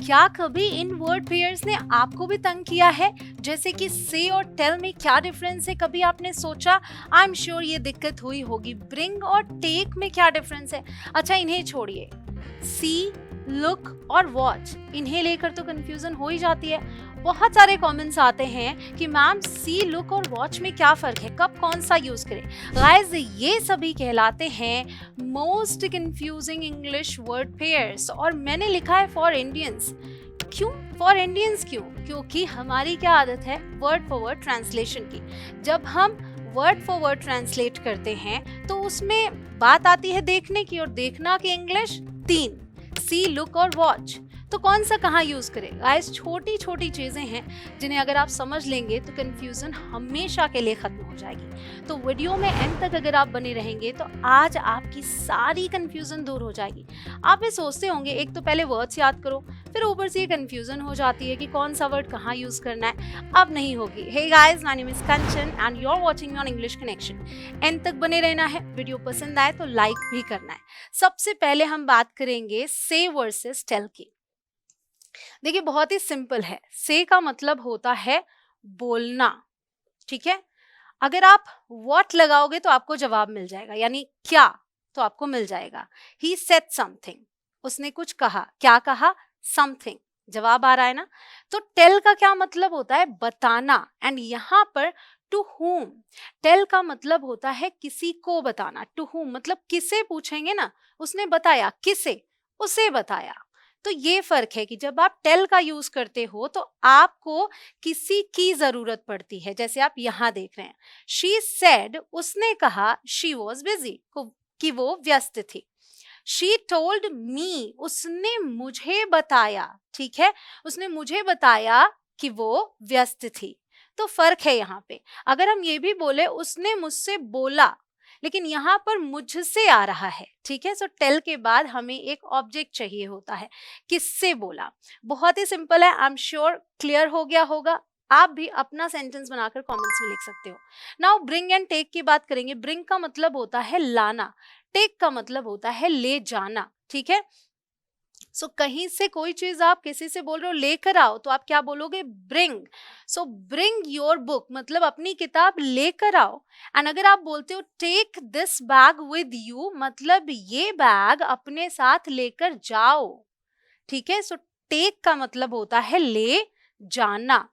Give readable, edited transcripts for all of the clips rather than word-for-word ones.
क्या कभी इन word pairs ने आपको भी तंग किया है? जैसे कि से और टेल में क्या डिफरेंस है, कभी आपने सोचा? आई एम श्योर ये दिक्कत हुई होगी। ब्रिंग और टेक में क्या डिफरेंस है? अच्छा इन्हें छोड़िए, सी, लुक और वॉच, इन्हें लेकर तो कंफ्यूजन हो ही जाती है। बहुत सारे कमेंट्स आते हैं कि मैम सी, लुक और वॉच में क्या फर्क है, कब कौन सा यूज करें? गाइस ये सभी कहलाते हैं most confusing English word pairs, और मैंने लिखा है फॉर इंडियंस। क्यों फॉर इंडियंस? क्योंकि हमारी क्या आदत है वर्ड फॉर वर्ड ट्रांसलेशन की। जब हम वर्ड फॉर वर्ड ट्रांसलेट करते हैं तो उसमें बात आती है देखने की, और देखना की इंग्लिश 3, सी, लुक और वॉच। तो कौन सा कहाँ यूज करें? गाइस छोटी छोटी चीजें हैं जिन्हें अगर आप समझ लेंगे तो कंफ्यूजन हमेशा के लिए खत्म हो जाएगी। तो वीडियो में एंड तक अगर आप बने रहेंगे तो आज आपकी सारी कंफ्यूजन दूर हो जाएगी। आप ये सोचते होंगे एक तो पहले वर्ड्स याद करो, फिर ऊपर से ये कंफ्यूजन हो जाती है कि कौन सा वर्ड कहाँ यूज करना है। अब नहीं होगी। Hey guys, my name is Kanchan and you are watching on English connection. End तक बने रहना है, वीडियो पसंद आए तो लाइक भी करना है। सबसे पहले हम बात करेंगे से वर्सेस टेल की। देखिए बहुत ही सिंपल है। से का मतलब होता है बोलना, ठीक है? अगर आप व्हाट लगाओगे तो आपको जवाब मिल जाएगा, यानी क्या, तो आपको मिल जाएगा। ही सेड समथिंग, उसने कुछ कहा। क्या कहा? समथिंग, जवाब आ रहा है ना? तो टेल का क्या मतलब होता है? बताना। एंड यहाँ पर टू whom, टेल का मतलब होता है किसी को बताना। टू whom मतलब किसे पूछेंगे ना, उसने बताया, किसे? उसे बताया। तो ये फर्क है कि जब आप टेल का यूज करते हो तो आपको किसी की जरूरत पड़ती है। जैसे आप यहाँ देख रहे हैं, शी सेड, उसने कहा, शी वॉज बिजी, कि वो व्यस्त थी। शी टोल्ड मी, उसने मुझे बताया, ठीक है? उसने मुझे बताया कि वो व्यस्त थी। तो फर्क है यहाँ पे। अगर हम ये भी बोले उसने मुझसे बोला, लेकिन यहाँ पर मुझसे आ रहा है, ठीक है? सो टेल के बाद हमें एक ऑब्जेक्ट चाहिए होता है। किससे बोला? बहुत ही सिंपल है। आई एम श्योर क्लियर हो गया होगा। आप भी अपना सेंटेंस बनाकर कमेंट्स में लिख सकते हो। नाउ ब्रिंग एंड टेक की बात करेंगे। ब्रिंग का मतलब होता है लाना, टेक का मतलब होता है ले जाना, ठीक है? सो कहीं से कोई चीज आप किसी से बोल रहे हो लेकर आओ, तो आप क्या बोलोगे? Bring. So bring your book मतलब अपनी किताब लेकर आओ। एंड अगर आप बोलते हो take this bag with you, मतलब ये बैग अपने साथ लेकर जाओ, ठीक है? सो टेक का मतलब होता है ले जाना।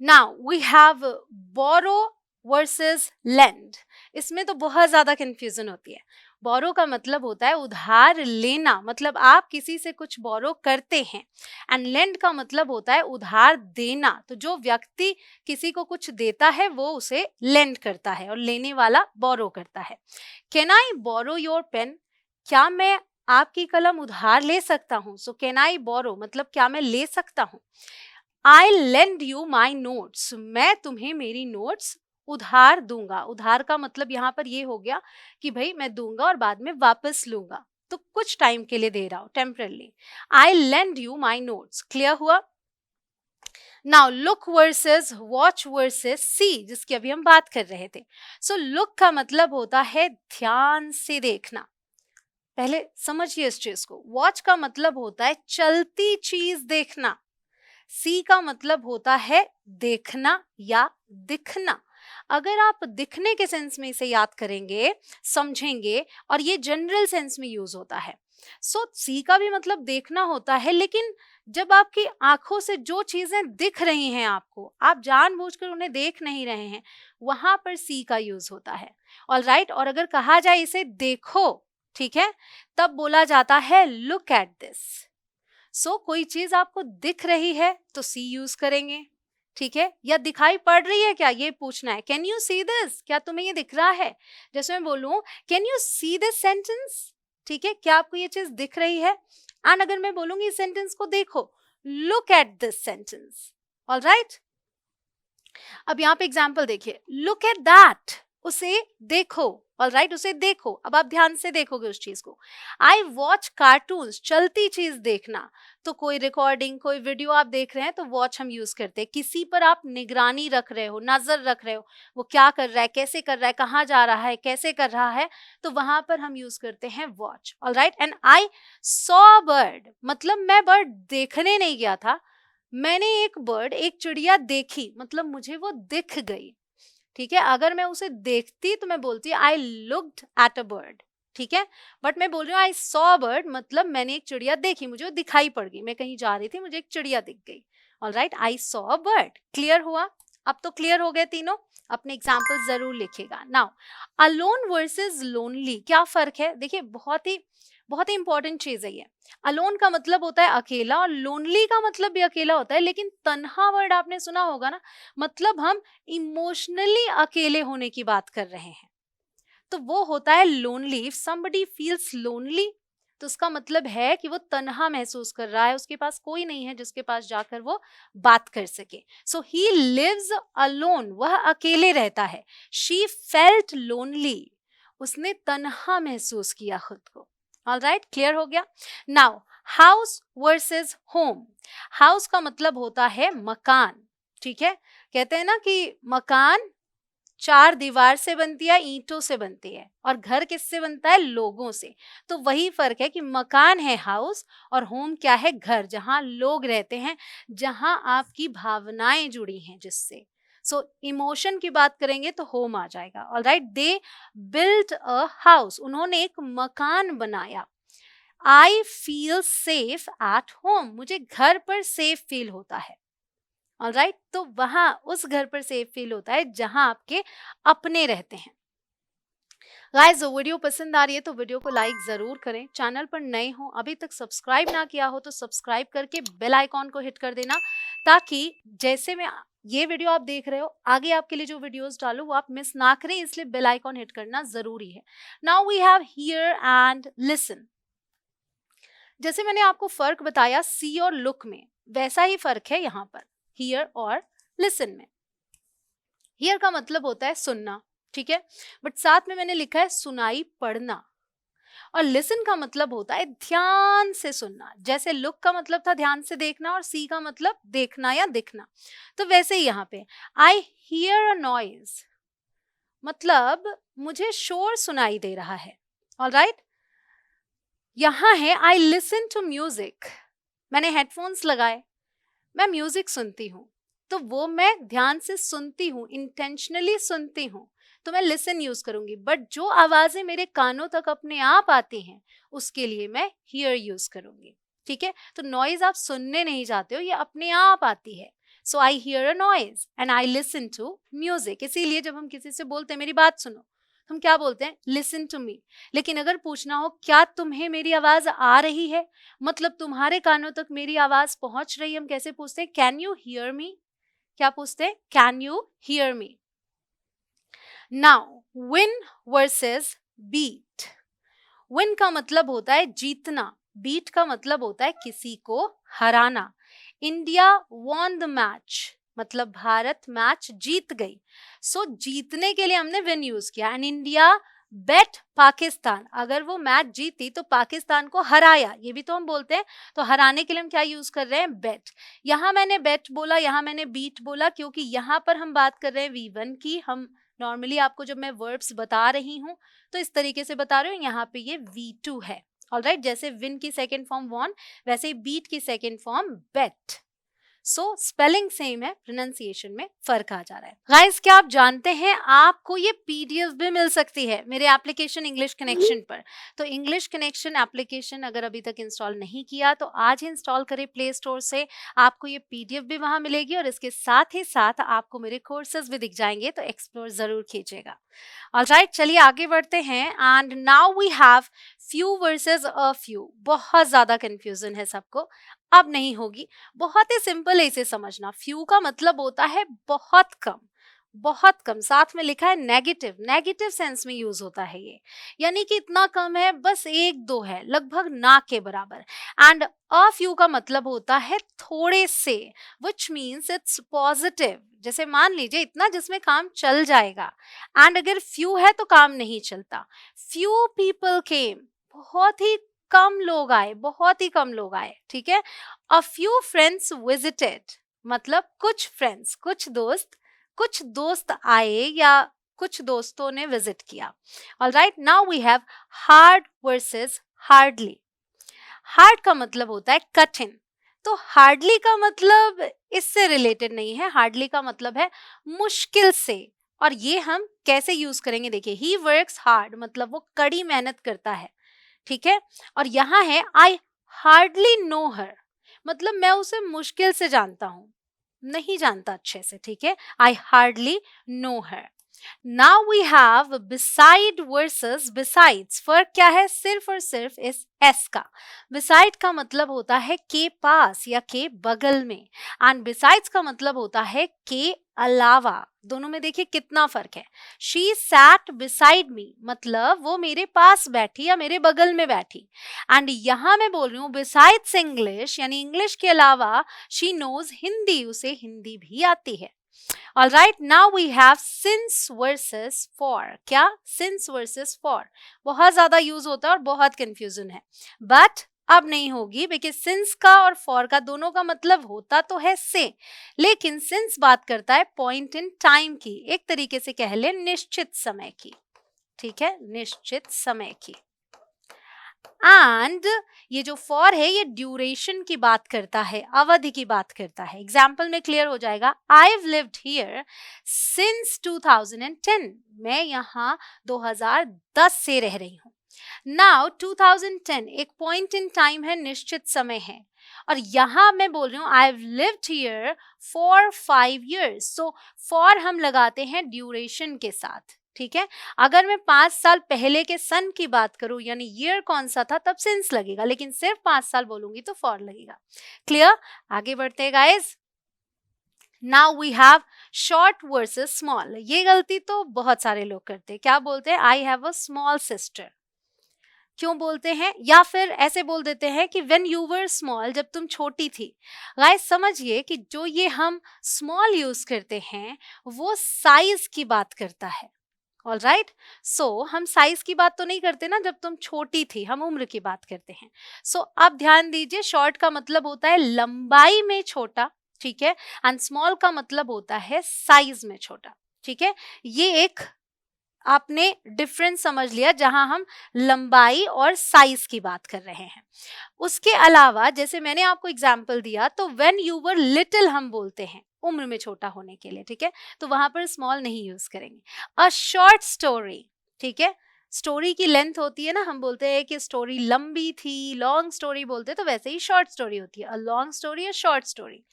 Now we have borrow versus lend. इसमें तो बहुत ज्यादा कंफ्यूजन होती है। बोरो का मतलब होता है उधार लेना, मतलब आप किसी से कुछ बोरो करते हैं। एंड लेंड का मतलब होता है उधार देना। तो जो व्यक्ति किसी को कुछ देता है वो उसे लेंड करता है, और लेने वाला बोरो करता है। Can I borrow your pen, क्या मैं आपकी कलम उधार ले सकता हूँ? सो कैन आई बोरो मतलब क्या मैं ले सकता हूँ। आई लेंड यू माई नोट्स, मैं तुम्हें मेरी नोट्स उधार दूंगा। उधार का मतलब यहाँ पर ये हो गया कि भाई मैं दूंगा और बाद में वापस लूंगा, तो कुछ टाइम के लिए दे रहा हूं, temporarily. I lend you my notes, clear हुआ? Now look versus watch versus see, जिसकी अभी हम बात कर रहे थे। सो लुक का मतलब होता है ध्यान से देखना, पहले समझिए इस चीज को। वॉच का मतलब होता है चलती चीज देखना। सी का मतलब होता है देखना या दिखना। अगर आप दिखने के सेंस में इसे याद करेंगे, समझेंगे, और ये जनरल सेंस में यूज होता है। सो सी का भी मतलब देखना होता है, लेकिन जब आपकी आंखों से जो चीजें दिख रही हैं आपको, आप जानबूझकर उन्हें देख नहीं रहे हैं, वहां पर सी का यूज होता है। ऑलराइट, और अगर कहा जाए इसे देखो, ठीक है, तब बोला जाता है लुक एट दिस। सो कोई चीज आपको दिख रही है तो सी यूज करेंगे, ठीक है? या दिखाई पड़ रही है क्या, ये पूछना है। कैन यू सी दिस, क्या तुम्हें ये दिख रहा है? जैसे मैं बोलूं can you see this sentence, ठीक है, क्या आपको ये चीज दिख रही है? एंड अगर मैं बोलूंगी इस सेंटेंस को देखो, look at this sentence. Alright, अब यहाँ पे एग्जाम्पल देखिए, लुक एट दैट, उसे देखो, ऑलराइट, उसे देखो, अब आप ध्यान से देखोगे उस चीज को। आई वॉच कार्टून्स, चलती चीज देखना, तो कोई रिकॉर्डिंग, कोई वीडियो आप देख रहे हैं तो वॉच हम यूज करते हैं। किसी पर आप निगरानी रख रहे हो, नजर रख रहे हो, वो क्या कर रहा है, कैसे कर रहा है, कहाँ जा रहा है, कैसे कर रहा है, तो वहां पर हम यूज करते हैं watch. Alright, and I saw bird, मतलब मैं बर्ड देखने नहीं गया था, मैंने एक बर्ड, एक चिड़िया देखी, मतलब मुझे वो दिख गई। ठीक है, अगर मैं उसे देखती तो मैं बोलती I looked at a bird, ठीक है, बट मैं बोल रही हूँ आई सॉ बर्ड, मतलब मैंने एक चिड़िया देखी, मुझे वो दिखाई पड़ गई, मैं कहीं जा रही थी, मुझे एक चिड़िया दिख गई। Alright, I saw bird. Clear हुआ? अब तो क्लियर हो गए तीनों। अपने एग्जाम्पल जरूर लिखिएगा। नाउ अलोन वर्सेस लोनली, क्या फर्क है? देखिए, बहुत ही इंपॉर्टेंट चीज है ये। अलोन का मतलब होता है अकेला, और लोनली का मतलब भी अकेला होता है, लेकिन तन्हा वर्ड आपने सुना होगा ना, मतलब हम इमोशनली अकेले होने की बात कर रहे हैं, तो वो होता है lonely. If somebody feels lonely, तो उसका मतलब है कि वो तन्हा महसूस कर रहा है, उसके पास कोई नहीं है जिसके पास जाकर वो बात कर सके। सो ही लिव्स अलोन, वह अकेले रहता है। शी फेल्ट लोनली, उसने तन्हा महसूस किया खुद को। ऑलराइट, क्लियर हो गया? Now house versus home, house का मतलब होता है मकान, ठीक है, कहते हैं ना कि मकान चार दीवार से बनती है, ईंटों से बनती है, और घर किससे बनता है? लोगों से। तो वही फर्क है कि मकान है हाउस, और होम क्या है? घर, जहां लोग रहते हैं, जहां आपकी भावनाएं जुड़ी हैं जिससे। सो इमोशन की बात करेंगे तो होम आ जाएगा। Alright, they built a house, उन्होंने एक मकान बनाया। I feel safe at home, मुझे घर पर सेफ फील होता है। ऑलराइट, तो वहां उस घर पर सेफ फील होता है जहां आपके अपने रहते हैं। गाइस, वीडियो पसंद आ रही है तो वीडियो को लाइक जरूर करें। चैनल पर नए हो, अभी तक सब्सक्राइब ना किया हो तो सब्सक्राइब करके बेल आइकॉन को हिट कर देना, ताकि जैसे मैं ये वीडियो आप देख रहे हो, आगे आपके लिए जो वीडियोस डालू वो आप मिस ना करें, इसलिए बेल आइकॉन हिट करना जरूरी है। Now we have hear and listen. जैसे मैंने आपको फर्क बताया सी और लुक में, वैसा ही फर्क है यहाँ पर हियर और लिसन में। हियर का मतलब होता है सुनना, ठीक है, बट साथ में मैंने लिखा है सुनाई पड़ना। और लिसन का मतलब होता है ध्यान से सुनना। जैसे लुक का मतलब था ध्यान से देखना, और सी का मतलब देखना या दिखना, तो वैसे ही यहाँ पे आई हियर अ नॉइज, मतलब मुझे शोर सुनाई दे रहा है। ऑलराइट, यहाँ है आई लिसन टू म्यूजिक, मैंने हेडफोन्स लगाए, मैं म्यूजिक सुनती हूँ, तो वो मैं ध्यान से सुनती हूँ, इंटेंशनली सुनती हूँ, तो मैं लिसन यूज करूंगी। बट जो आवाजें मेरे कानों तक अपने आप आती हैं, उसके लिए मैं हियर यूज करूंगी। ठीक है, तो नॉइज आप सुनने नहीं जाते हो, ये अपने आप आती है। So I hear a noise and I listen to music. इसीलिए जब हम किसी से बोलते हैं मेरी बात सुनो, हम क्या बोलते हैं? Listen to me. लेकिन अगर पूछना हो क्या तुम्हें मेरी आवाज आ रही है, मतलब तुम्हारे कानों तक मेरी आवाज पहुंच रही है, हम कैसे पूछते हैं? Can you hear me? क्या पूछते हैं? Can you hear me. Now win versus beat. Win का मतलब होता है जीतना, बीट का मतलब होता है किसी को हराना। इंडिया वॉन द मैच, मतलब भारत मैच जीत गई। सो जीतने के लिए हमने विन यूज किया। एंड इंडिया बेट पाकिस्तान, अगर वो मैच जीती तो पाकिस्तान को हराया, ये भी तो हम बोलते हैं। तो हराने के लिए हम क्या यूज कर रहे हैं? बेट। यहाँ मैंने बेट बोला, यहाँ मैंने बीट बोला, क्योंकि यहाँ पर हम बात कर रहे हैं V1 की। हम नॉर्मली आपको जब मैं वर्ब्स बता रही हूँ तो इस तरीके से बता रही हूँ, यहाँ पे ये V2 है। ऑलराइट, जैसे विन की सेकेंड फॉर्म वॉन, वैसे ही बीट की सेकेंड फॉर्म बेट। सो स्पेलिंग सेम है, प्रोनाउंसिएशन में फर्क आ जा रहा है। गाइस, क्या आप जानते हैं आपको ये PDF भी मिल सकती है मेरे एप्लीकेशन इंग्लिश कनेक्शन पर। तो इंग्लिश कनेक्शन एप्लीकेशन अगर अभी तक इंस्टॉल नहीं किया तो आज ही इंस्टॉल करें प्ले स्टोर से। आपको ये PDF भी वहां मिलेगी, और इसके साथ ही साथ आपको मेरे कोर्सेज भी दिख जाएंगे, तो एक्सप्लोर जरूर कीजिएगा। ऑलराइट, चलिए आगे बढ़ते हैं। And now we have few versus a few. बहुत ज्यादा कंफ्यूजन है सबको, अब नहीं होगी। बहुत ही सिंपल है इसे समझना। फ्यू का मतलब होता है बहुत कम, बहुत कम, साथ में लिखा है नेगेटिव, नेगेटिव सेंस में यूज होता है ये, यानी कि इतना कम है, बस एक दो है, लगभग ना के बराबर। एंड अ फ्यू का मतलब होता है थोड़े से, विच मीन्स इट्स पॉजिटिव, जैसे मान लीजिए इतना जिसमें काम चल जाएगा, एंड अगर फ्यू है तो काम नहीं चलता। फ्यू पीपल केम, बहुत ही कम लोग आए, बहुत ही कम लोग आए, ठीक है। अ फ्यू फ्रेंड्स विजिटेड, मतलब कुछ फ्रेंड्स, कुछ दोस्त आए या कुछ दोस्तों ने विजिट किया। Alright, now we have hard versus hardly. Hard का मतलब होता है कठिन, तो हार्डली का मतलब इससे रिलेटेड नहीं है, हार्डली का मतलब है मुश्किल से। और ये हम कैसे यूज करेंगे, देखिए, ही वर्क्स हार्ड मतलब वो कड़ी मेहनत करता है, ठीक है। और यहाँ है आई हार्डली नो हर, मतलब मैं उसे मुश्किल से जानता हूं, नहीं जानता अच्छे से, ठीक है। I hardly know her. Now we have beside versus besides. फर्क क्या है, सिर्फ और सिर्फ इस एस का। बिसाइड का मतलब होता है के पास या के बगल में, एंड बिसाइड्स का मतलब होता है के अलावा। दोनों में देखिए कितना फर्क है। शी सैट बिसाइड मी मतलब वो मेरे पास बैठी या मेरे बगल में बैठी, एंड यहां मैं बोल रही हूँ बिसाइड्स इंग्लिश, यानी इंग्लिश के अलावा शी नोज हिंदी, उसे हिंदी भी आती है। All right, now we have since versus for। क्या, since versus for बहुत ज्यादा यूज होता है और बहुत कंफ्यूजन है, बट अब नहीं होगी, बिकॉज सिंस का और फॉर का दोनों का मतलब होता तो है से, लेकिन सिंस बात करता है पॉइंट इन टाइम की, एक तरीके से कह ले निश्चित समय की, ठीक है, निश्चित समय की। एंड ये जो फॉर है ये ड्यूरेशन की बात करता है, अवधि की बात करता है। एग्जाम्पल में क्लियर हो जाएगा, I have lived here since 2010, मैं यहाँ 2010 से रह रही हूँ। नाउ 2010 एक पॉइंट इन टाइम है, निश्चित समय है, और यहां मैं बोल रही हूँ I have lived here for 5 years, so for हम लगाते हैं ड्यूरेशन के साथ, ठीक है। अगर मैं 5 साल पहले के सन की बात करूं, यानी ईयर कौन सा था, तब सिंस लगेगा, लेकिन सिर्फ 5 साल बोलूंगी तो फॉर लगेगा। क्लियर, आगे बढ़ते हैं guys. Now we have short versus small. ये गलती तो बहुत सारे लोग करते हैं, क्या बोलते हैं, आई हैव अ स्मॉल सिस्टर। क्यों बोलते हैं, या फिर ऐसे बोल देते हैं कि व्हेन यू वर स्मॉल, जब तुम छोटी थी। गाइस समझिए कि जो ये हम स्मॉल यूज करते हैं वो साइज की बात करता है। ऑल राइट, सो हम साइज की बात तो नहीं करते ना, जब तुम छोटी थी, हम उम्र की बात करते हैं। सो अब ध्यान दीजिए, शॉर्ट का मतलब होता है लंबाई में छोटा, ठीक है, एंड स्मॉल का मतलब होता है साइज में छोटा, ठीक है। ये एक आपने डिफरेंस समझ लिया, जहां हम लंबाई और साइज की बात कर रहे हैं। उसके अलावा जैसे मैंने आपको एग्जाम्पल दिया, तो व्हेन यू वर लिटिल हम बोलते हैं उम्र में छोटा होने के लिए, ठीक है, तो वहां पर स्मॉल नहीं यूज करेंगे। अ शॉर्ट स्टोरी, ठीक है, स्टोरी की लेंथ होती है ना, हम बोलते हैं कि स्टोरी लंबी थी, लॉन्ग स्टोरी बोलते हैं, तो वैसे ही शॉर्ट स्टोरी होती है, a long story, a short story.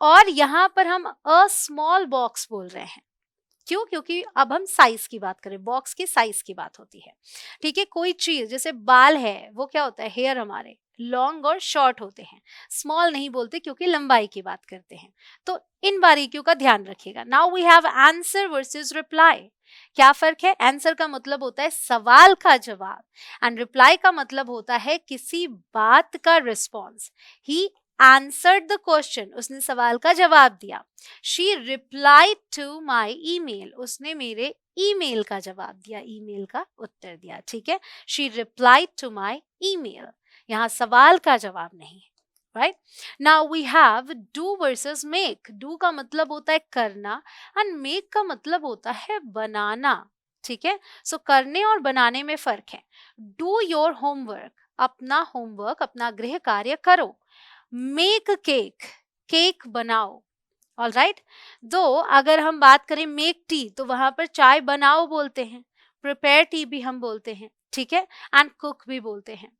और यहाँ पर हम अ स्मॉल बॉक्स बोल रहे हैं, क्यों, क्योंकि अब हम साइज की बात करें, बॉक्स की साइज की बात होती है, ठीक है। कोई चीज जैसे बाल है, वो क्या होता है, हेयर हमारे लॉन्ग और शॉर्ट होते हैं, स्मॉल नहीं बोलते क्योंकि लंबाई की बात करते हैं। तो इन बारीकियों का ध्यान रखिएगा। Now we have answer versus reply. क्या फर्क है, आंसर का मतलब होता है सवाल का जवाब, एंड रिप्लाई का मतलब होता है किसी बात का response. He answered the question, उसने सवाल का जवाब दिया। She replied to my email, उसने मेरे ईमेल का जवाब दिया, ईमेल का उत्तर दिया, ठीक है। She replied to my email, यहाँ सवाल का जवाब नहीं है, right. Now we have do versus make. Do का मतलब होता है करना, एंड मेक का मतलब होता है बनाना, ठीक है। सो करने और बनाने में फर्क है। डू योर होमवर्क, अपना होमवर्क, अपना गृह कार्य करो। मेक केक, केक बनाओ। ऑल राइट, दो अगर हम बात करें मेक टी, तो वहां पर चाय बनाओ बोलते हैं, प्रिपेयर टी भी हम बोलते हैं, ठीक है, एंड कुक भी बोलते हैं।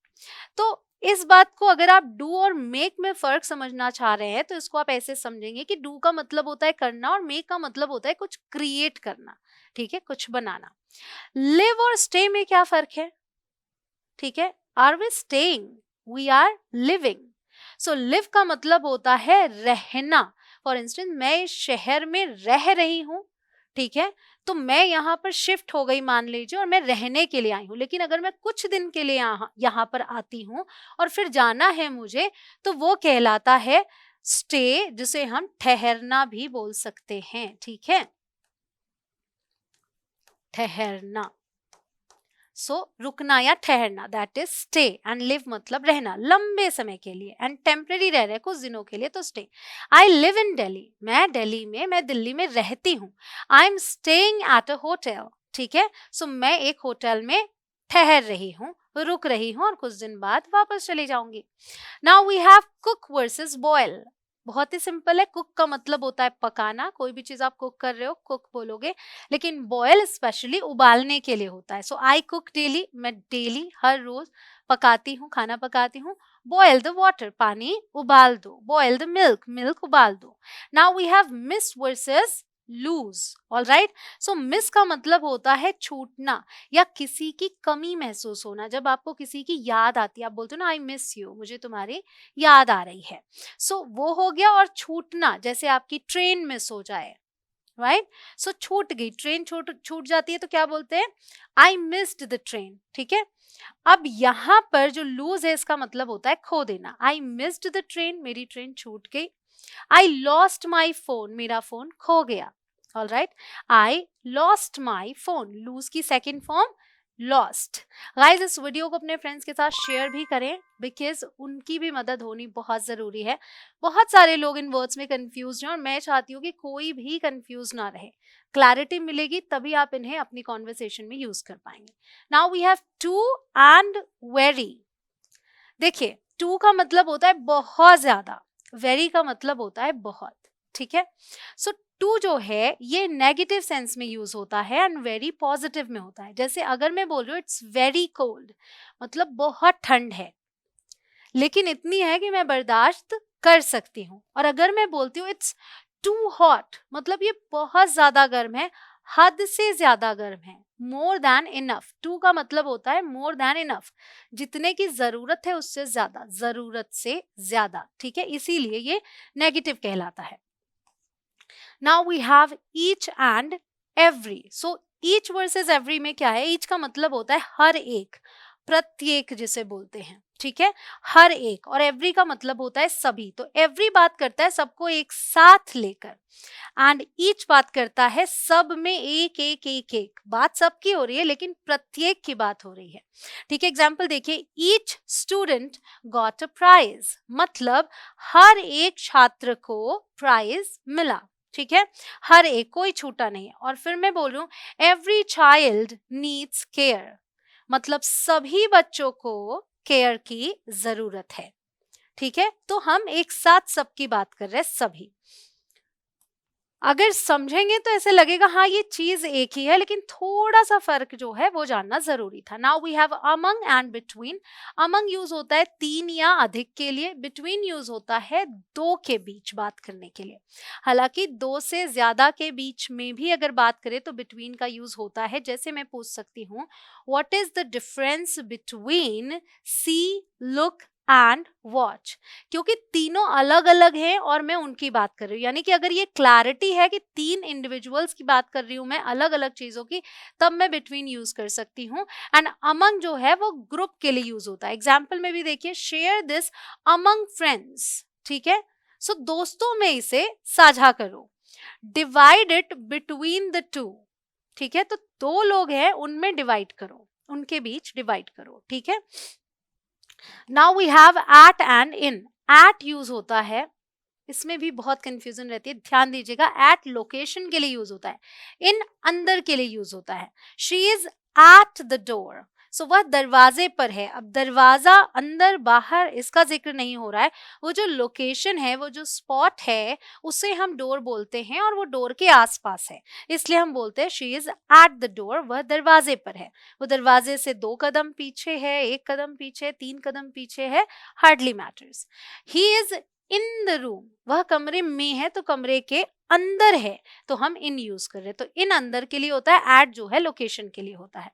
तो इस बात को अगर आप डू और मेक में फर्क समझना चाह रहे हैं, तो इसको आप ऐसे समझेंगे कि डू का मतलब होता है करना और मेक का मतलब होता है कुछ क्रिएट करना, ठीक है, कुछ बनाना। लिव और स्टे में क्या फर्क है, ठीक है, are we staying, we are living. So live का मतलब होता है रहना। फॉर इंस्टेंस, मैं इस शहर में रह रही हूं, ठीक है, तो मैं यहाँ पर शिफ्ट हो गई मान लीजिए और मैं रहने के लिए आई हूँ, लेकिन अगर मैं कुछ दिन के लिए यहाँ पर आती हूँ और फिर जाना है मुझे, तो वो कहलाता है स्टे, जिसे हम ठहरना भी बोल सकते हैं। ठीक है, ठहरना, सो रुकना या ठहरना, that is stay. And live मतलब रहना लंबे समय के लिए, एंड टेम्परेरी रह रहे कुछ दिनों के लिए, तो stay. I live in Delhi, मैं दिल्ली में रहती हूँ। I am staying at a hotel, ठीक है, सो मैं एक होटल में ठहर रही हूँ, रुक रही हूँ और कुछ दिन बाद वापस चली जाऊंगी। Now we have cook versus boil. बहुत ही सिंपल है, कुक का मतलब होता है पकाना, कोई भी चीज आप कुक कर रहे हो कुक बोलोगे, लेकिन बॉयल स्पेशली उबालने के लिए होता है। सो आई कुक डेली, मैं डेली हर रोज पकाती हूँ, खाना पकाती हूँ। बॉयल द वाटर, पानी उबाल दो। बॉयल द मिल्क, मिल्क उबाल दो। Now we have miss versus lose. All right, so miss का मतलब होता है छूटना या किसी की कमी महसूस होना। जब आपको किसी की याद आती है, आप बोलते हो ना आई मिस यू, मुझे तुम्हारी याद आ रही है, सो वो हो गया। और छूटना, जैसे आपकी ट्रेन मिस हो जाए, राइट, सो छूट गई ट्रेन, छूट जाती है तो क्या बोलते हैं, आई मिस्ड द ट्रेन। ठीक है, अब यहाँ पर जो लूज है इसका मतलब होता है खो देना। आई मिस्ड द ट्रेन, मेरी ट्रेन छूट गई। आई लॉस्ट माई फोन, मेरा फोन खो गया। All right, I lost my phone, lose की सेकेंड फॉर्म लॉस्ट। गाइस, इस वीडियो को अपने फ्रेंड्स के साथ शेयर भी करें, बिकॉज उनकी भी मदद होनी बहुत जरूरी है। बहुत सारे लोग इन वर्ड्स में कंफ्यूज हैं और मैं चाहती हूँ कि कोई भी कंफ्यूज ना रहे। क्लैरिटी मिलेगी तभी आप इन्हें अपनी कॉन्वर्सेशन में यूज कर पाएंगे। Now we have too and very. देखिए, टू का मतलब होता है बहुत ज्यादा, वेरी का मतलब होता है बहुत। ठीक है, सो टू जो है ये नेगेटिव सेंस में यूज होता है एंड वेरी पॉजिटिव में होता है। जैसे अगर मैं बोल रही हूँ इट्स वेरी कोल्ड, मतलब बहुत ठंड है, लेकिन इतनी है कि मैं बर्दाश्त कर सकती हूँ। और अगर मैं बोलती हूँ इट्स टू हॉट, मतलब ये बहुत ज्यादा गर्म है, हद से ज्यादा गर्म है। मोर देन इनफ, टू का मतलब होता है मोर देन इनफ, जितने की जरूरत है उससे ज्यादा, जरूरत से ज्यादा। ठीक है, इसीलिए ये नेगेटिव कहलाता है। Now we have each and every. So each versus every में क्या है, ईच का मतलब होता है हर एक, प्रत्येक जिसे बोलते हैं। ठीक है, हर एक, और एवरी का मतलब होता है सभी। तो एवरी बात करता है सबको एक साथ लेकर, एंड ईच बात करता है सब में एक एक एक एक। बात सबकी हो रही है लेकिन प्रत्येक की बात हो रही है। ठीक है, एग्जाम्पल देखिए, each student got a prize, मतलब हर एक छात्र को प्राइज मिला। ठीक है, हर एक, कोई छूटा नहीं है। और फिर मैं बोल रही हूँ एवरी चाइल्ड नीड्स केयर, मतलब सभी बच्चों को केयर की जरूरत है। ठीक है, तो हम एक साथ सबकी बात कर रहे हैं, सभी। अगर समझेंगे तो ऐसे लगेगा हाँ ये चीज एक ही है, लेकिन थोड़ा सा फर्क जो है वो जानना जरूरी था। Now we have among and between. Among use होता है तीन या अधिक के लिए, बिटवीन यूज होता है दो के बीच बात करने के लिए। हालांकि दो से ज्यादा के बीच में भी अगर बात करें तो बिटवीन का यूज होता है। जैसे मैं पूछ सकती हूँ what is the difference between see, look and watch, क्योंकि तीनों अलग अलग हैं और मैं उनकी बात कर रही हूँ। यानी कि अगर ये क्लैरिटी है कि तीन इंडिविजुअल्स की बात कर रही हूँ मैं, अलग अलग चीजों की, तब मैं बिटवीन यूज कर सकती हूँ। एंड अमंग जो है वो ग्रुप के लिए यूज होता है। एग्जाम्पल में भी देखिए, शेयर दिस अमंग फ्रेंड्स। ठीक है, सो दोस्तों में इसे साझा करो। Divide it between the two, ठीक है, तो दो लोग हैं उनमें डिवाइड करो, उनके बीच डिवाइड करो। ठीक है, now we have at and in. At use होता है, इसमें भी बहुत कंफ्यूजन रहती है, ध्यान दीजिएगा। एट लोकेशन के लिए यूज होता है, इन अंदर के लिए यूज होता है। She is at the door, so वह दरवाजे पर है। अब दरवाजा अंदर बाहर इसका जिक्र नहीं हो रहा है, वो जो लोकेशन है, वो जो स्पॉट है, उसे हम डोर बोलते हैं और वो डोर के आसपास है, इसलिए हम बोलते हैं she is at the door, वह दरवाजे पर है। वो दरवाजे से 2 कदम पीछे है, 1 कदम पीछे, 3 कदम पीछे है, hardly matters. He is in the room, वह कमरे में है तो कमरे के अंदर है, तो हम इन यूज कर रहे हैं। तो इन अंदर के लिए होता है, एट जो है लोकेशन के लिए होता है।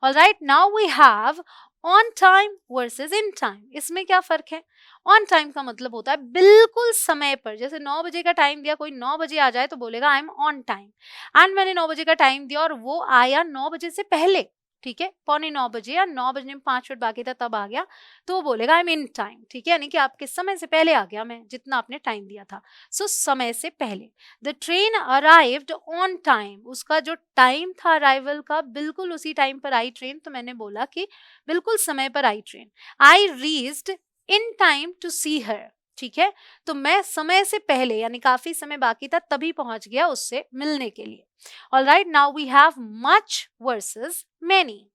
All right, now we have on time versus in time, इसमें क्या फर्क है? ऑन टाइम का मतलब होता है बिल्कुल समय पर, जैसे 9 बजे का टाइम दिया, कोई 9 बजे आ जाए तो बोलेगा I am on time. And मैंने 9 बजे का टाइम दिया और वो आया 9 बजे से पहले, ठीक है, पौने 9 बजे या 9 बजने में 5 मिनट बाकी था तब आ गया, तो वो बोलेगा आई एम इन टाइम, ठीक है, यानी कि आपके समय से पहले आ गया मैं, जितना आपने टाइम दिया था। सो समय से पहले। The train arrived on time, उसका जो टाइम था अराइवल का, बिल्कुल उसी टाइम पर आई ट्रेन, तो मैंने बोला कि बिल्कुल समय पर आई train. I reached in time to see her, ठीक है, तो मैं समय से पहले यानी काफी समय बाकी था तभी पहुंच गया उससे मिलने के लिए। Alright, now we have much versus many.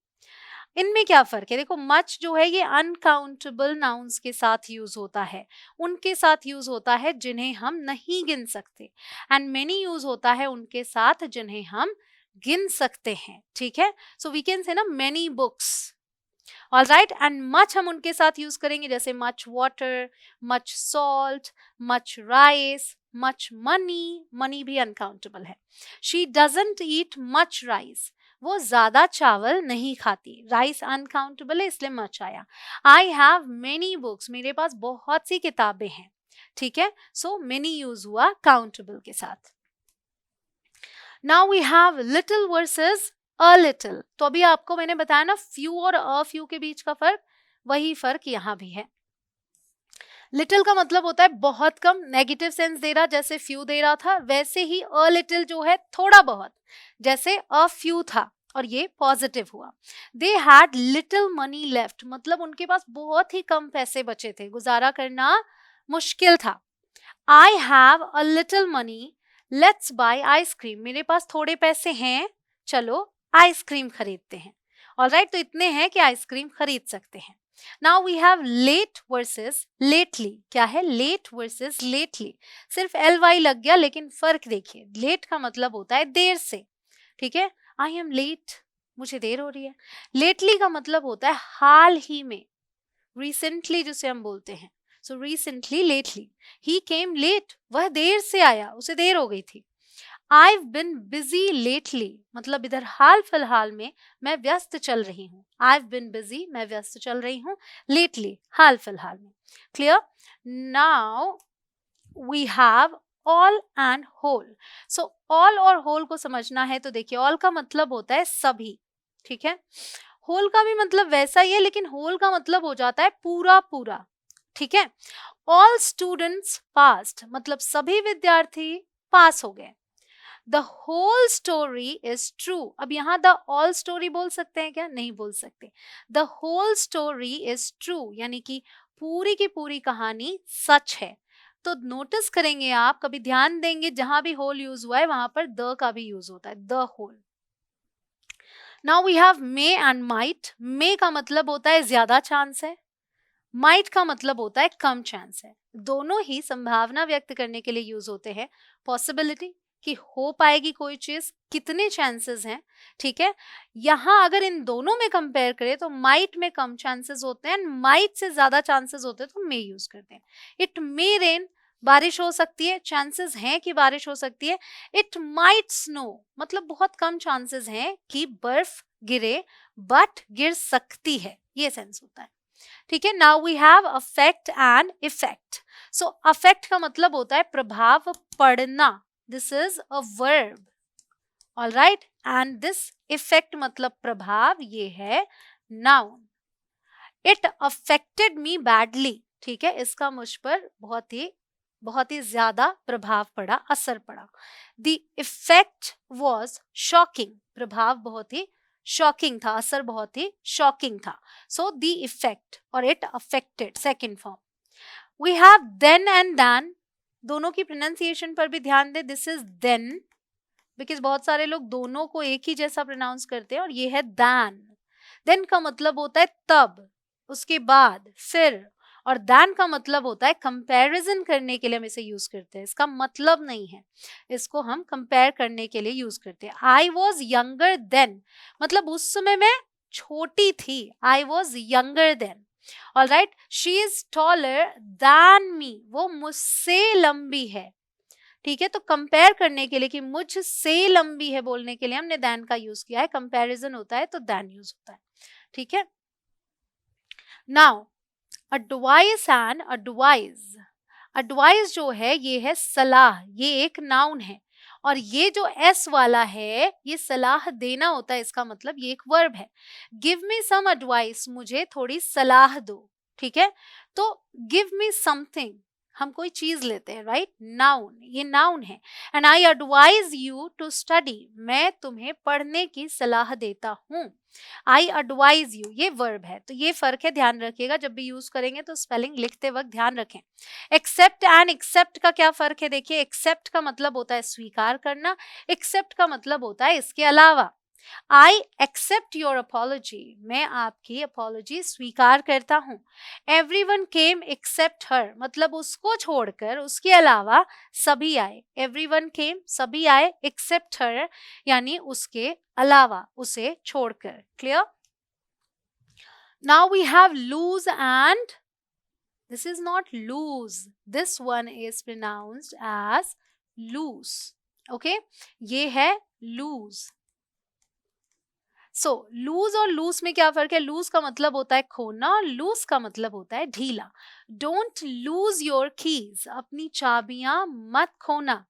इनमें क्या फर्क है? देखो, मच जो है ये अनकाउंटेबल नाउन्स के साथ यूज होता है, उनके साथ यूज होता है जिन्हें हम नहीं गिन सकते, एंड मेनी यूज होता है उनके साथ जिन्हें हम गिन सकते हैं, ठीक है। सो वी कैन से ना many books, alright, and much हम उनके साथ यूज करेंगे जैसे much water, much salt, much rice, much money, money भी अनकाउंटेबल है। She doesn't eat much rice, वो ज्यादा चावल नहीं खाती, राइस अनकाउंटेबल है इसलिए मच आया। आई हैव मेनी बुक्स, मेरे पास बहुत सी किताबें हैं, ठीक है, सो मेनी यूज हुआ काउंटेबल के साथ। Now we have little versus a little, तो अभी आपको मैंने बताया ना फ्यू और अ फ्यू के बीच का फर्क, वही फर्क यहाँ भी है। लिटिल का मतलब होता है बहुत कम, नेगेटिव सेंस दे रहा, जैसे फ्यू दे रहा था, वैसे ही अ लिटिल जो है थोड़ा बहुत, जैसे अ फ्यू था और ये पॉजिटिव हुआ। They had little money left, मतलब उनके पास बहुत ही कम पैसे बचे थे, गुजारा करना मुश्किल था। I have a little money, let's buy ice cream, मेरे पास थोड़े पैसे हैं, चलो आइसक्रीम खरीदते हैं। ऑलराइट, तो इतने हैं कि आइसक्रीम खरीद सकते हैं। Now we have late versus lately, क्या है? लेट वर्सेस लेटली, सिर्फ एल वाई लग गया, लेकिन फर्क देखिए, लेट का मतलब होता है देर से, ठीक है, आई एम लेट, मुझे देर हो रही है। लेटली का मतलब होता है हाल ही में, रिसेंटली जिसे हम बोलते हैं, सो रिसेंटली लेटली। ही केम लेट, वह देर से आया, उसे देर हो गई थी। I've been busy lately, मतलब इधर हाल फिलहाल में मैं व्यस्त चल रही हूँ। I've been busy, मैं व्यस्त चल रही हूँ। Lately, हाल फिलहाल में। Clear? Now we have all and whole. So all और whole को समझना है तो देखिए, all का मतलब होता है सभी, ठीक है। whole का भी मतलब वैसा ही है, लेकिन whole का मतलब हो जाता है पूरा पूरा, ठीक है। All students passed, मतलब सभी विद्यार्थी पास हो गए। The whole story is true, अब यहाँ द ऑल स्टोरी बोल सकते हैं क्या? नहीं बोल सकते। The whole story is true, यानी कि पूरी की पूरी कहानी सच है। तो नोटिस करेंगे आप, कभी ध्यान देंगे, जहां भी होल यूज हुआ है वहां पर द का भी यूज होता है, the whole. Now we have may and might. May का मतलब होता है ज्यादा चांस है, माइट का मतलब होता है कम चांस है। दोनों ही संभावना व्यक्त करने के लिए यूज होते हैं, पॉसिबिलिटी कि हो पाएगी कोई चीज, कितने चांसेस हैं, ठीक है। यहां अगर इन दोनों में कंपेयर करें तो माइट में कम चांसेस होते हैं, माइट से ज्यादा चांसेस होते हैं तो मे यूज करते हैं। इट मे रेन, बारिश हो सकती है, चांसेस हैं कि बारिश हो सकती है। इट माइट स्नो, मतलब बहुत कम चांसेस हैं कि बर्फ गिरे, बट गिर सकती है, ये सेंस होता है, ठीक है। Now we have affect and effect. So affect का मतलब होता है प्रभाव पड़ना, this is a verb, alright, and this effect मतलब प्रभाव, ये है noun. It affected me badly, ठीक है, इसका मुझ पर बहुत ही ज्यादा प्रभाव पड़ा, असर पड़ा। द इफेक्ट वॉज शॉकिंग, प्रभाव बहुत ही शॉकिंग था, असर बहुत ही शॉकिंग था। सो द इफेक्ट और it affected, second form. We have then and than, दोनों की प्रोनाउंसिएशन पर भी ध्यान दे, दिस इज देन, बिकॉज बहुत सारे लोग दोनों को एक ही जैसा प्रोनाउंस करते हैं, और ये है दैन। देन का मतलब होता है तब, उसके बाद, फिर, और दैन का मतलब होता है कंपैरिजन करने के लिए हम इसे यूज करते हैं, इसका मतलब नहीं है, इसको हम कंपेयर करने के लिए यूज करते हैं। आई वॉज यंगर देन, मतलब उस समय मैं छोटी थी, I was younger than. Alright, she is taller than me, वो मुझसे लंबी है, ठीक है। तो कंपेयर करने के लिए कि मुझसे लंबी है बोलने के लिए हमने दैन का यूज किया है, कंपैरिजन होता है तो दैन यूज होता है, ठीक है। Now advice and advise, advice जो है ये है सलाह, ये एक नाउन है, और ये जो एस वाला है ये सलाह देना होता है, इसका मतलब ये एक वर्ब है। गिव मी सम एडवाइस, मुझे थोड़ी सलाह दो, ठीक है। तो गिव मी समथिंग, हम कोई चीज लेते हैं, राइट, नाउन, ये नाउन है। And I advise you to study, मैं तुम्हें पढ़ने की सलाह देता हूँ। आई एडवाइज यू ये वर्ब है, तो ये फर्क है, ध्यान रखिएगा जब भी यूज करेंगे तो स्पेलिंग लिखते वक्त ध्यान रखें। एक्सेप्ट एंड एक्सेप्ट का क्या फर्क है, देखिए एक्सेप्ट का मतलब होता है स्वीकार करना, एक्सेप्ट का मतलब होता है इसके अलावा। आई एक्सेप्ट योर अपॉलॉजी, मैं आपकी अपॉलॉजी स्वीकार करता हूँ। एवरीवन केम एक्सेप्ट हर, मतलब उसको छोड़कर, उसके अलावा सभी आए। एवरीवन केम, सभी आए, एक्सेप्ट हर यानी उसके अलावा, उसे छोड़कर। Clear? Now we have lose and this is not lose, this one is pronounced as loose. Okay, ये है lose. So lose और loose में क्या फर्क है? lose का मतलब होता है खोना और loose का मतलब होता है ढीला। Don't lose your keys, अपनी चाबियां मत खोना,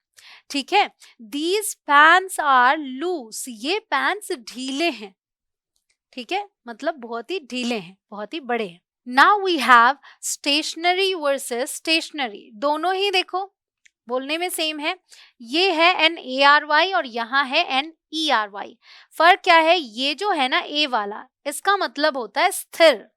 ठीक है। These pants are loose, ये pants ढीले हैं, ठीक है, मतलब बहुत ही ढीले हैं, बहुत ही बड़े हैं। Now we have stationary versus stationery, दोनों ही देखो बोलने में सेम है। ये है NARY और यहाँ है NERY। फर्क क्या है? ये जो है ना ए वाला, इसका मतलब होता है स्थिर,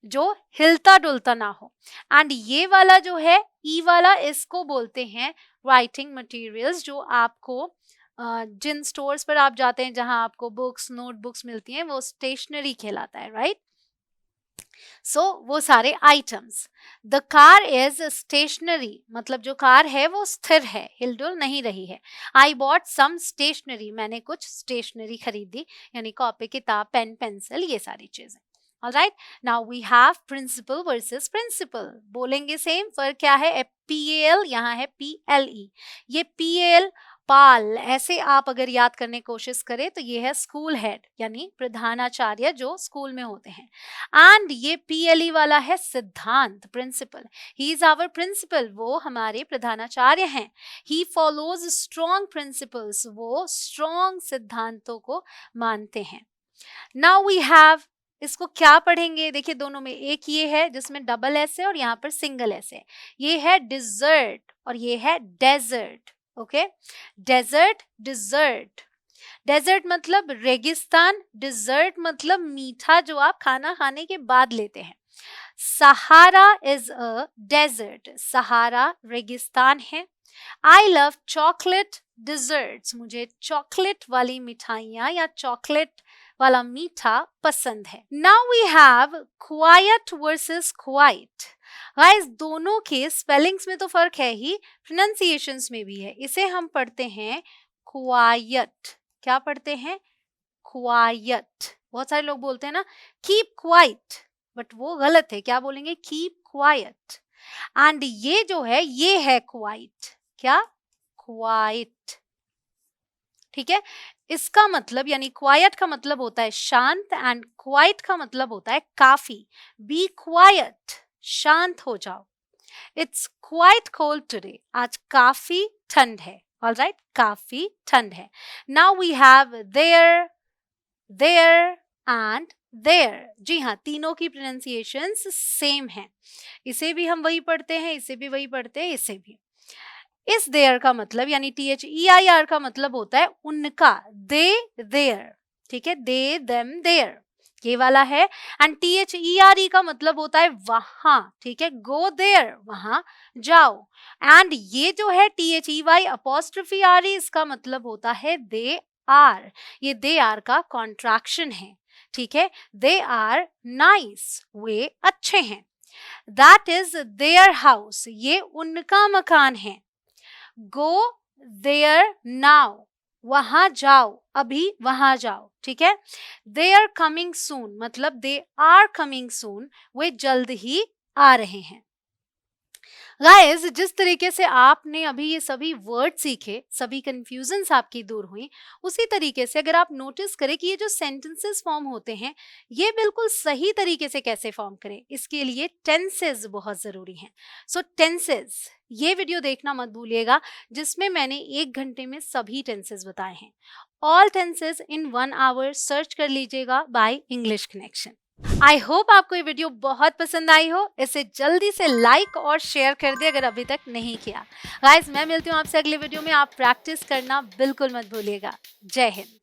जो हिलता डुलता ना हो। एंड ये वाला जो है ई वाला, इसको बोलते हैं राइटिंग मटेरियल्स, जो आपको जिन स्टोर्स पर आप जाते हैं जहां आपको बुक्स नोटबुक्स मिलती हैं, वो स्टेशनरी कहलाता है, राइट। सो वो सारे items. The car is stationary, मतलब जो कार है वो स्थिर है, हिलडुल नहीं रही है। आई बॉट सम स्टेशनरी, मैंने कुछ स्टेशनरी खरीदी, यानी कॉपी किताब पेन पेंसिल ये सारी चीजें। Alright, now we have principal versus principle, बोलेंगे सेम, फर्क क्या है? PAL, यहाँ है PLE। ये PAL पाल, ऐसे आप अगर याद करने की कोशिश करें तो ये है स्कूल हेड यानी प्रधानाचार्य जो स्कूल में होते हैं। एंड ये PLE वाला है सिद्धांत, principle. He is our principal, वो हमारे प्रधानाचार्य हैं। ही फॉलोज स्ट्रॉन्ग प्रिंसिपल्स, वो स्ट्रॉन्ग सिद्धांतों को मानते हैं। नाउ वी हैव, इसको क्या पढ़ेंगे? देखिए दोनों में एक ये है जिसमें डबल एस है और यहाँ पर सिंगल एस है। ये है डिजर्ट और ये है desert. Okay, desert, dessert. Desert मतलब रेगिस्तान, डिजर्ट मतलब मीठा जो आप खाना खाने के बाद लेते हैं। सहारा इज अ डेजर्ट, सहारा रेगिस्तान है। आई लव चॉकलेट डिजर्ट्स, मुझे चॉकलेट वाली मिठाइयाँ या चॉकलेट वाला मीठा पसंद है। Now we have quite versus quiet. Guys दोनों के स्पेलिंग्स में तो फर्क है ही, प्रोनाउंसिएशंस में भी है। इसे हम पढ़ते हैं क्वाइट। क्या पढ़ते हैं? क्वाइट। बहुत सारे लोग बोलते हैं ना कीप क्वाइट, बट वो गलत है, क्या बोलेंगे? Keep quiet. एंड ये जो है ये है क्वाइट। क्या? क्वाइट, ठीक है। इसका मतलब यानी क्वाइट का मतलब होता है शांत एंड क्वाइट का मतलब होता है काफी। बी क्वाइट, शांत हो जाओ। इट्स क्वाइट कोल्ड टुडे, आज काफी ठंड है। ऑलराइट, काफी ठंड है। Now we have there, their and they're. जी हाँ, तीनों की प्रोनाउंसिएशंस सेम है। इसे भी हम वही पढ़ते हैं, इसे भी वही पढ़ते हैं, इसे भी। इस देयर का मतलब यानी THEIR का मतलब होता है उनका, दे देयर, ठीक है, दे देम देयर, ये वाला है। एंड THERE का मतलब होता है वहां, ठीक है, गो देयर, वहां जाओ। एंड ये जो है THEY', इसका मतलब होता है दे आर, ये दे आर का कॉन्ट्रैक्शन है, ठीक है। दे आर नाइस, वे अच्छे हैं। दैट इज देयर हाउस, ये उनका मकान है। गो देयर नाउ, वहां जाओ, अभी वहां जाओ, ठीक है। दे आर कमिंग सून, मतलब दे आर कमिंग सून, वे जल्द ही आ रहे हैं। गाइस, जिस तरीके से आपने अभी ये सभी वर्ड सीखे, सभी कंफ्यूजन्स आपकी दूर हुई, उसी तरीके से अगर आप नोटिस करें कि ये जो सेंटेंसेस फॉर्म होते हैं, ये बिल्कुल सही तरीके से कैसे फॉर्म करें, इसके लिए टेंसेस बहुत ज़रूरी हैं। सो टेंसेस, ये वीडियो देखना मत भूलिएगा, जिसमें मैंने 1 घंटे में सभी टेंसेस बताए हैं। All tenses in 1 hour search कर लीजिएगा by English connection. I hope आपको ये वीडियो बहुत पसंद आई हो। इसे जल्दी से लाइक और शेयर कर दे अगर अभी तक नहीं किया। गाइस, मैं मिलती हूँ आपसे अगले वीडियो में। आप प्रैक्टिस करना बिल्कुल मत भूलिएगा। जय हिंद।